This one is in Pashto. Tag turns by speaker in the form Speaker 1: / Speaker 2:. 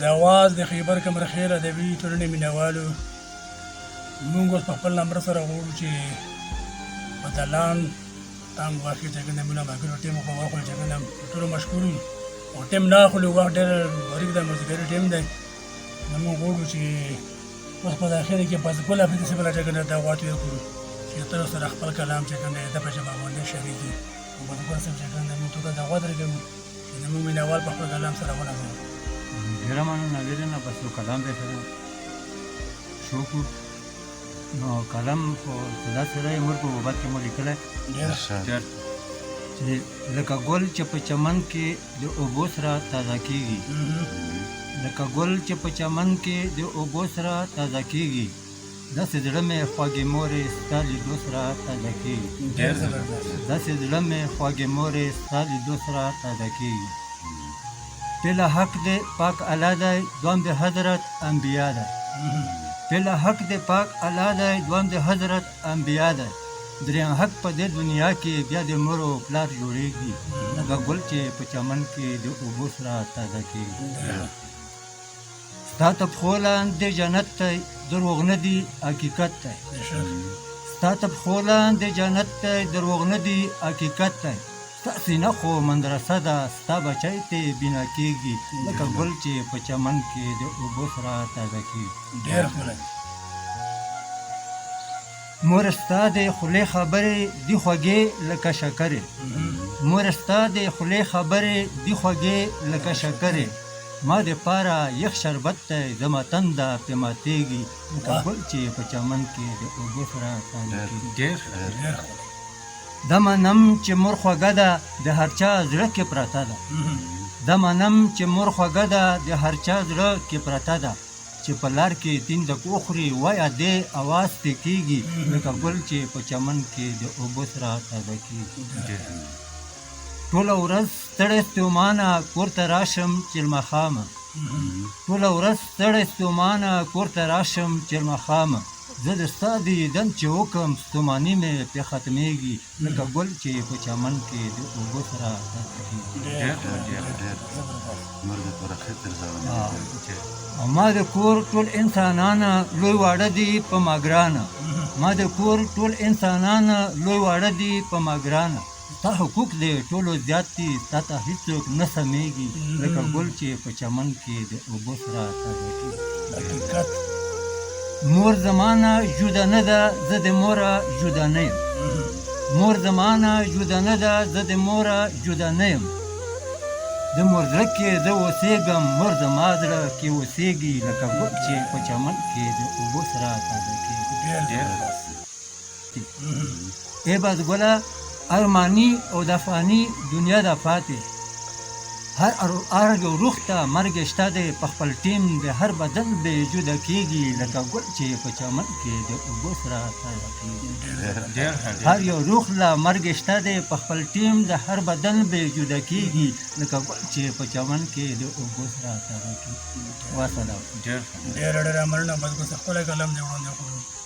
Speaker 1: د اواز د خیبر کمرخیل ادبي ټولنې مینوالو موږ اوس په خپل نمبر سره غواړو چې په دلان تانګ واقع چې کوم موږ مګر ټیم په واخل چې کوم ټول مشکور او ټیم نه خو لږ وخت ډېر ورګ د مزګر ټیم دی موږ غواړو چې اوس په اخر کې پاس کوله په دې څه بل چې کوم دا واټ ورکړو چې تر سره خپل کلام چې کوم د په جواب باندې شریک دي او په کومه څه چې کوم موږ ته دا وادر کوي چې موږ مینوال په خپل کلام سره ولګو
Speaker 2: ډېره مننه لیدنه بس یو کلام دی سره شوکو نو کلام خو دا سره یې مور په وبات کې مو لیکلی چې لکه ګل چې په چمن کې د اوبو سره تازه کېږي لکه ګل چې په چمن کې د اوبو سره تازه کېږي داسې زړه مې خوږې مورې ستا لیدو سره تازه کېږي داسې زړه مې خوږې مورې ستا لیدو سره تازه کېږي پهلا حق دے پاک اللہ دے دوام دے حضرت انبیاء دے پہلا حق دے پاک اللہ دے دوام دے حضرت انبیاء دے دریم حق پا دے دنیا کی بیا دے مرو پلار جوڑے گی لگا گل چے پا چمن کے دے اوبو سرا تازہ کی ستا تب خولان دے جنت تے دروغ ندی حقیقت تے ستا تب خولان دے جنت تے دروغ ندی حقیقت تے ستاسې نه خو مدرسه ده ستا بچی ته بنا کېږي لکه ګل چې په چمن کې د اوبو سره تازه کېږي
Speaker 1: ډېر ښکلی
Speaker 2: مور ستا د خولې خبرې دي خوږې لکه شکرې مور ستا د خولې خبرې دي خوږې لکه شکرې ما د پاره یخ شربت دی زما تنده پرې ماتېږي لکه ګل چې په چمن کې د اوبو سره تازه کېږي
Speaker 1: ډېر ښکلی
Speaker 2: دا منم چې مور خوږه ده د هر چا زړه کې پرته ده دا منم چې مور خوږه ده د هر چا زړه کې پرته ده چې په لار کې تیندک وخوري وایه دې اواز پرې کېږي لکه ګل چې په چمن کې د اوبو سره تازه کېږي ټوله ورځ ستړی ستومانه کور ته راشم چې لماښامه ټوله ورځ ستړی ستومانه کور ته راشم چې لماښامه زه د ستا د دیدن چې وکم ستوماني مې پرې ختمېږي لکه ګل چې په چمن کې د اوبو سره تازه کېږي او ما د کور ټول انسانان لوی واړه دي په ما ګرانه ما د کور ټول انسانان لوی واړه دي په ما ګرانه ستا حقوق دی ټولو زیات دي ستا ته هېڅوک نه سمېږي لکه ګل چې په چمن کې د اوبو سره تازه کېږي مور زمانه جدا نه ده زه د موره جدا نه یم مور زمانه جدا نه ده زه د موره جدا نه یم د مور زړه کې زه اوسېږم مور زما زړه کې اوسېږي لکه ګل چې په چمن کې د اوبو سره تازه کېږي ای بس ګله ارماني او د فاني دنیا ده پاتې هر یو روح ته مرګ شته دی په خپل ټیم د هر بدن به جدا کېږي لکه ګل چې په چمن کې د اوبو سره تازه کېږي هر یو روح له مرګ شته دی په خپل ټیم د هر بدن به جدا کېږي لکه ګل چې په چمن کې د اوبو سره تازه کېږي وسلام
Speaker 1: ډېر مننه بس ښکلی کلام دی وړاندې کړو